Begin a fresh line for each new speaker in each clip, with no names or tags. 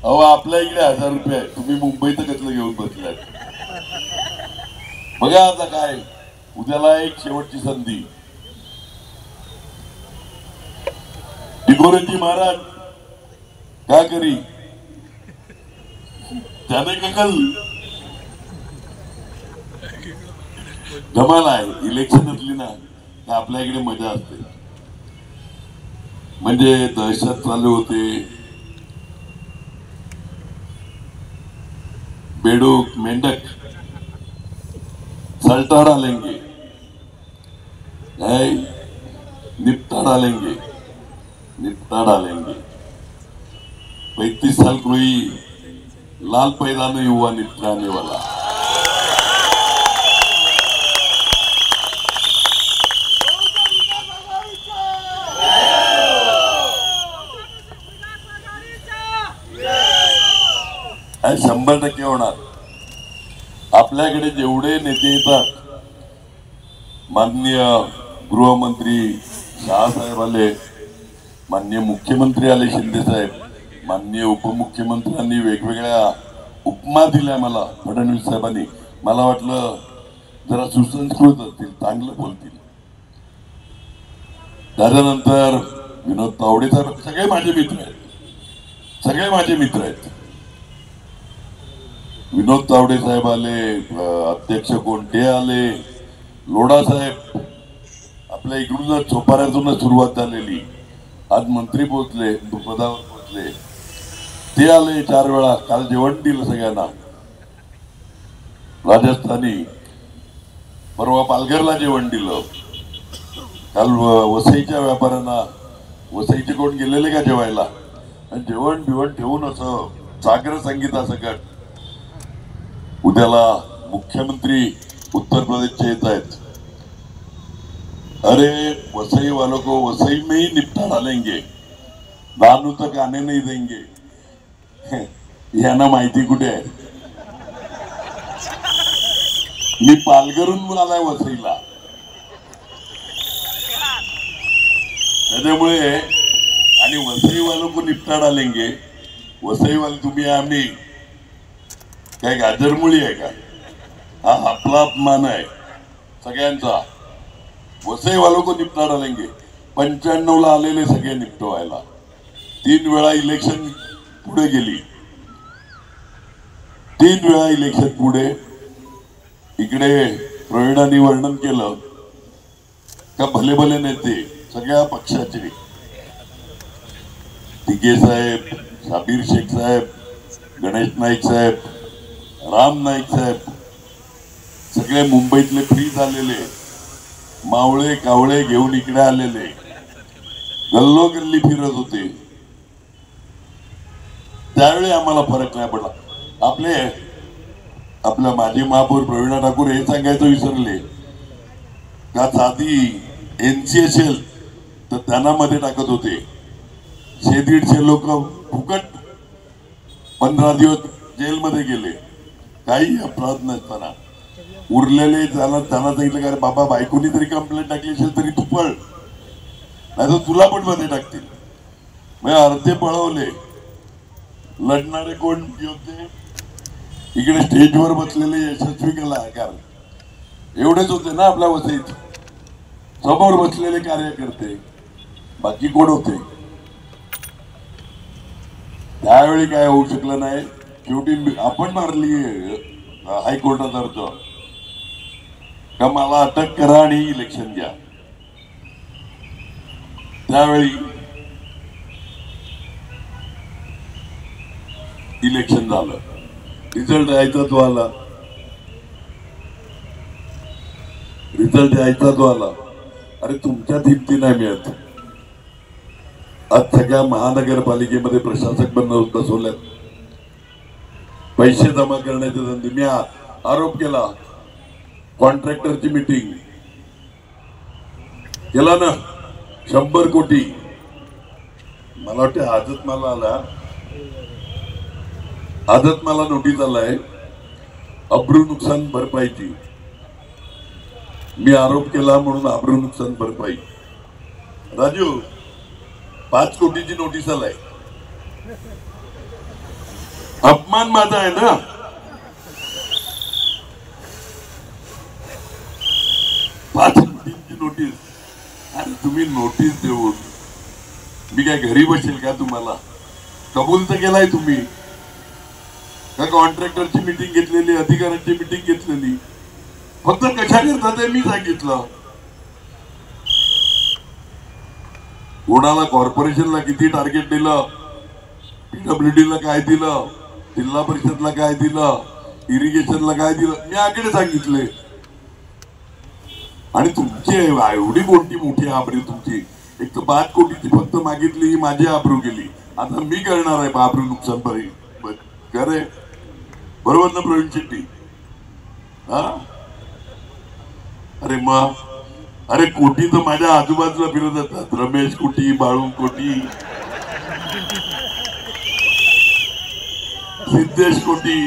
अहो आपल्या इकडे 1000 रुपये आहे, तुम्ही मुंबईत कसलं घेऊन बसलाय? बघा आता काय, उद्याला एक शेवटची संधी. टिकोरेजी महाराज काय करी त्याने ककल धमाल आहे. इलेक्शन असली ना तर आपल्या इकडे मजा असते. म्हणजे दहशत चालू होते, बेडूक मेंढक सल्टा डालेंगे, निपटा डालेंगे, निपटा डालेंगे. 35 साल कोई लाल पैदा नहीं हुआ निपटाने वाला. हे 100% होणार. आपल्याकडे जेवढे नेते येतात, माननीय गृहमंत्री शहासाहेब आले, माननीय मुख्यमंत्री आले शिंदे साहेब, माननीय उपमुख्यमंत्र्यांनी वेगवेगळ्या उपमा दिल्या मला, फडणवीस साहेबांनी. मला वाटलं जरा सुसंस्कृत असतील, चांगलं बोलतील. त्याच्यानंतर विनोद तावडे साहेब, सगळे माझे मित्र आहेत, सगळे माझे मित्र आहेत. विनोद तावडे साहेब आले, अध्यक्ष कोणते आले, लोढा साहेब, आपल्या इकडूनच चोपाऱ्यातूनच सुरुवात झालेली, आज मंत्री पोहोचले, पदावर पोहोचले, ते आले 4 वेळा. काल जेवण दिलं सगळ्यांना, राजस्थानी. परवा पालघरला जेवण दिलं. काल वसईच्या व्यापाऱ्यांना, वसईचे कोण गेलेले का जेवायला, जेवण बिवण ठेवून असं सागर संगीतासकट. उद्याला मुख्यमंत्री उत्तर प्रदेशचे येत आहेत. अरे वसई वालों को वसई में ही निपटा डालेंगे, दानू तक आने नहीं देंगे. यांना माहिती कुठे आहे? मी पालघरून आलाय वसईला. त्याच्यामुळे आणि वसई वालों को निपटा डालेंगे. वसई वाले तुम्ही आम्ही काय गाजरमुळी आहे का? हा आपला अपमान आहे सगळ्यांचा. वसई वालों को निपटा डालेंगे. 95ला आलेले सगळे निपटवायला. 3 वेळा इलेक्शन पुढे गेली, 3 वेळा इलेक्शन पुढे. इकडे प्रवीणांनी वर्णन केलं का भले भले नेते सगळ्या पक्षाचे, तिघे साहेब, शाबीर शेख साहेब, गणेश नाईक साहेब, राम नाईक साहेब, सगळे मुंबईतले फ्री झालेले, मावळे कावळे घेऊन इकडे आलेले, गल्लोगल्ली फिरत होते. त्यावेळी आम्हाला फरक नाही पडला. आपल्या माजी महापौर प्रवीणा ठाकूर हे सांगायचं विसरले का साधी एनसी असेल तर त्यांना मध्ये टाकत होते. 100-150 लोक फुकट 15 दिवस जेलमध्ये गेले, काही अपराध नसताना. उरलेले त्यांना सांगितलं का बाबा बायकोनी तरी कंप्लेंट टाकली असेल तरी तू पळ, नाही तर तुला पण मध्ये टाकतील. मग अर्धे पळवले. लढणारे कोण होते? इकडे स्टेजवर बसलेले यशस्वी कलाकार एवढेच होते ना आपल्या वसईत. समोर बसलेले कार्यकर्ते बाकी कोण होते? त्यावेळी काय होऊ शकलं नाही. शेवटी आपण मारली हायकोर्टात अर्ज का मला अटक करा आणि इलेक्शन घ्या. त्यावेळी इलेक्शन झालं, रिझल्ट यायचा तो आला, रिझल्ट यायचा तो आला. अरे तुमच्या थिमती नाही मिळत. आज सगळ्या महानगरपालिकेमध्ये प्रशासक बसवल्यात, पैसे जमा करण्याचे धंदे. मी आरोप केला, कॉन्ट्रॅक्टरची मीटिंग केला ना, 100 कोटी. मला वाटतं आजच मला नोटीस आलाय अब्रू नुकसान भरपाईची. मी आरोप केला म्हणून अब्रू नुकसान भरपाई. राजू 5 कोटीची नोटीस आलाय. अपमान माझा आहे ना. पाच मीटिंगची नोटीस. आणि तुम्ही नोटीस देऊन मी काय घरी बसेल का? तुम्हाला कबूल तर केलाय तुम्ही का? कॉन्ट्रॅक्टरची मीटिंग घेतलेली, अधिकाऱ्यांची मीटिंग घेतलेली, फक्त कशा करतात ते मी सांगितलं. कोणाला कॉर्पोरेशनला किती टार्गेट दिलं, PWD ला काय दिलं, जिल्हा परिषदला काय दिलं, इरिगेशनला काय दिलं, मी आकडे सांगितले. आणि तुमची एवढी मोठी आबरू तुमची. एक तर 5 कोटीची फक्त मागितली, ही माझी आबरू गेली. आता मी करणार आहे आबरू नुकसान भरपाई. करे बरोबर ना प्रवीण शेट्टी? हा, अरे मग अरे कोटी तर माझ्या आजूबाजूला फिरत असतात. रमेश कोटी, बाळू कोटी, सिद्धेश कोटी.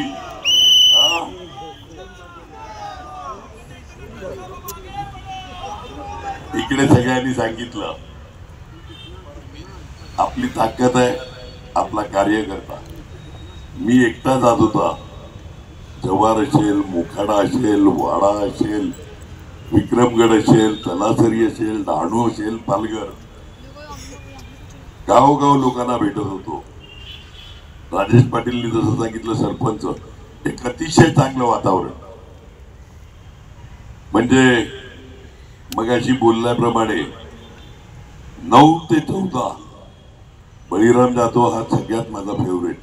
इकडे सगळ्यांनी सांगितलं आपली ताकद आहे आपला कार्यकर्ता. मी एकटा जात होता. जव्हार असेल, मोखाडा असेल, वाडा असेल, विक्रमगड असेल, तलासरी असेल, डहाणू असेल, पालघर, गावोगाव लोकांना भेटत होतो. राजेश पाटीलनी जसं सांगितलं सरपंच, एक अतिशय चांगलं वातावरण. म्हणजे मगाशी बोलल्याप्रमाणे 9 ते 14 बळीराम जाधव हा सगळ्यात माझा फेवरेट.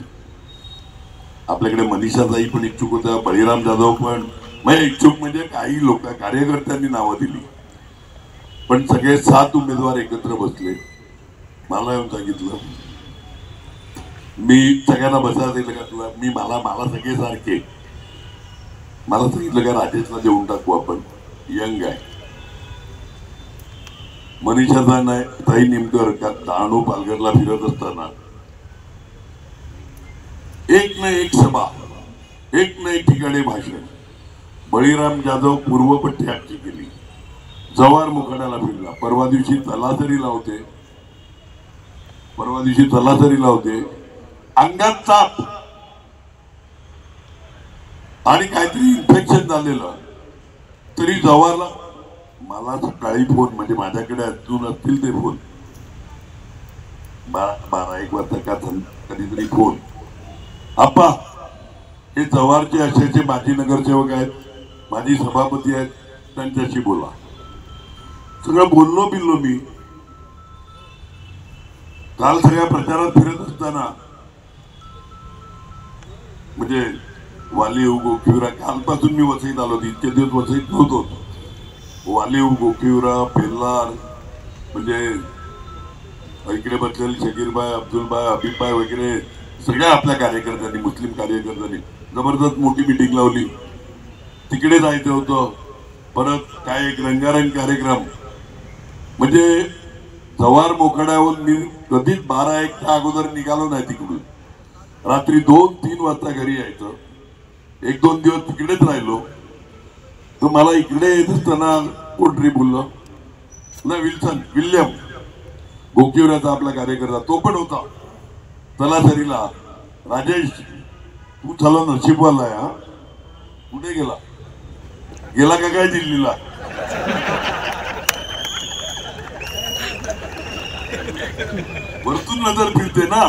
आपल्याकडे मनीषाताई पण इच्छुक होत्या, बळीराम जाधव पण. म्हणजे इच्छुक म्हणजे काही लोक कार्यकर्त्यांनी नावं दिली, पण सगळे 7 उमेदवार एकत्र बसले. मला येऊन सांगितलं, मी सगळ्यांना बसायला दिलं का तुला? मला सगळे सारखे. मला सांगितलं का राजेशला देऊन टाकू आपण, यंग आहे. मनीषा ताई निमकर का डहाणू पालघरला फिरत असताना एक ना एक सभा, एक ना एक ठिकाणी भाषण. बळीराम जाधव पूर्वपट्टी आजची केली, जव्हार मोखाड्याला फिरला. परवा दिवशी तलासरीला होते. अंगात ताप आणि काहीतरी इन्फेक्शन झालेलं, तरी जव्हारला. मला सकाळी फोन, म्हणजे माझ्याकडे अजून असतील ते फोन, 12-1 वाजता का कधीतरी फोन, आप्पा हे जव्हारचे असे माजी नगरसेवक आहेत, माजी सभापती आहेत, त्यांच्याशी बोला. सगळं बोललो मी. काल सगळ्या प्रचारात फिरत असताना, म्हणजे वाली गोखिवरा, कालपासून मी वसईत आलो. इतके दिवस वसईत नव्हतो. वालीव, गोखिवरा, पेल्लार, म्हणजे इकडे बसलेले शकीरबाई, अब्दुलबाई, हबीबबाई वगैरे सगळ्या आपल्या कार्यकर्त्यांनी, मुस्लिम कार्यकर्त्यांनी जबरदस्त मोठी मीटिंग लावली. तिकडे जायचं होतं. परत काय एक रंगारंग कार्यक्रम. म्हणजे जव्हार मोखाड्याहून मी कधीच 12-1च्या अगोदर निघालो नाही तिकडून. रात्री 2-3 वाजता घरी यायचं. 1-2 दिवस तिकडेच राहिलो. तर मला इकडे येत असताना कोणतरी बोललं ना, विल्यम गोकिवऱ्याचा आपला कार्यकर्ता, तो पण होता तलासरीला. राजेश तू झाला नशीबवाला आहे. हा, कुठे गेला का काय दिल्लीला? वरतून नजर फिरते ना.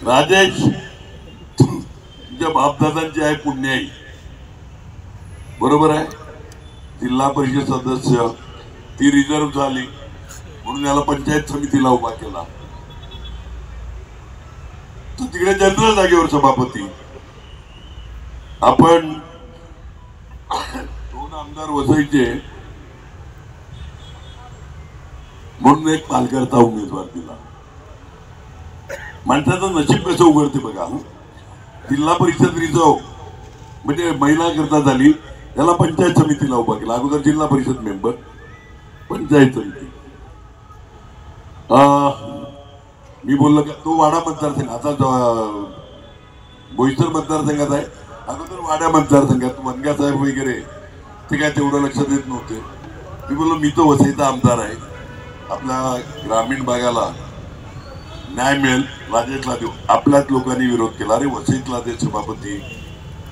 राजेश तुझ्या बापदादांची आहे पुण्याई, बरोबर आहे. जिल्हा परिषद सदस्य, ती रिझर्व्ह झाली म्हणून याला पंचायत समितीला उभा केला. तो तिकडे जनरल जागेवर सभापती. आपण 2 आमदार वसईचे म्हणून एक पालघरचा उमेदवार दिला. माणसाचं नशीब कसं उघडते बघा. जिल्हा परिषद रिझर्व म्हणजे महिला करता झाली, त्याला पंचायत समितीला उभा केला. अगोदर जिल्हा परिषद मेंबर, पंचायत समिती. मी बोललो का तो वाडा मतदारसंघ, आता बोईसर मतदारसंघात आहे. अगोदर वाड्या मतदारसंघात वनगा साहेब वगैरे ते काय तेवढं लक्ष देत नव्हते. मी बोललो मी तो वसईचा आमदार आहे, आपल्या ग्रामीण भागाला न्याय मिळेल राजेशला देऊ. आपल्याच लोकांनी विरोध केला. अरे वसईतला ते सभापती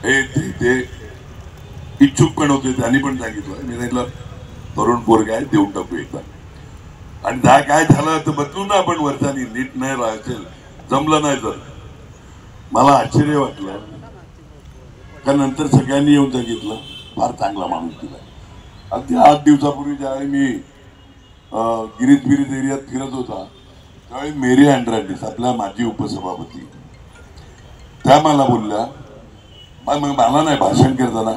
हे ते इच्छुक पण होते, त्यांनी पण सांगितलं. मी सांगितलं तरुण पोरग आहे, देऊन टाकू एकदा. आणि दहा काय झालं तर बदलू ना आपण वर्षांनी. नीट नाही राहायचं जमलं नाही तर. मला आश्चर्य वाटलं का नंतर सगळ्यांनी येऊन सांगितलं फार चांगला माणूस दिला. अगदी 8 दिवसापूर्वी ज्यावेळी मी गिरीज बिरीज एरियात फिरत होता त्यावेळी मेरी अँड्रांडिस आपल्या माजी उपसभापती त्या मला बोलल्या, मग मला नाही भाषण करताना,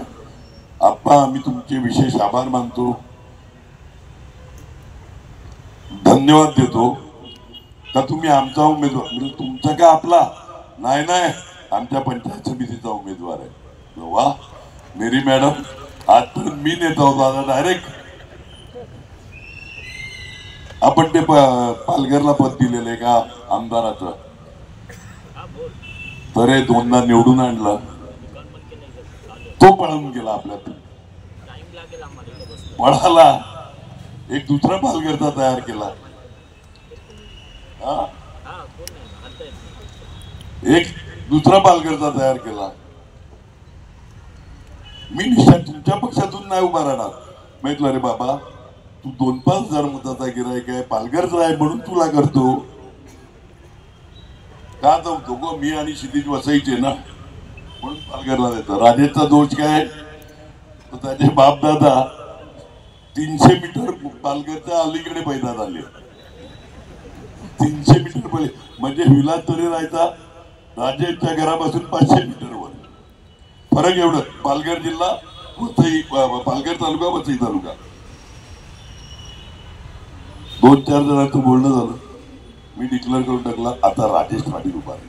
आप्पा आम्ही तुमचे विशेष आभार मानतो, धन्यवाद देतो का तुम्ही आमचा उमेदवार. म्हणजे तुमचा का आपला नाही, नाही आमच्या पंचायत समितीचा उमेदवार आहे. वा मेरी मॅडम, आज तर मी नेता होतो, आता डायरेक्ट आपण ते पालघरला पद दिलेलं आहे का आमदाराचं, तर हे 2दा निवडून आणलं, तो पळून गेला. आपल्यातून पळाला, एक दुसरा पालघरचा तयार केला. एक दुसरा पालघरचा तयार केला. मी निश्चित तुमच्या पक्षातून नाही उभा राहणार. माहित अरे बाबा तू 2-5 हजार मताचा गिरायक आहे, पालघरचा आहे म्हणून तुला करतो का जाऊ गो. मी आणि क्षितिज वसईचे ना म्हणून पालघरला देतो. राजेशचा दोष काय तर त्याचे बाप दादा 300 मीटर पालघरच्या अलीकडे पैदा झाले. 300 मीटर पहिले म्हणजे विलास तरी राहायचा राजेशच्या घरापासून 500 मीटरवर फरक. एवढं पालघर जिल्हा वसई, पालघर तालुका वसई तालुका. 2-4 जणांचं बोलणं झालं, मी डिक्लेअर करून टाकला आता राजेश पाटील उभा आहे.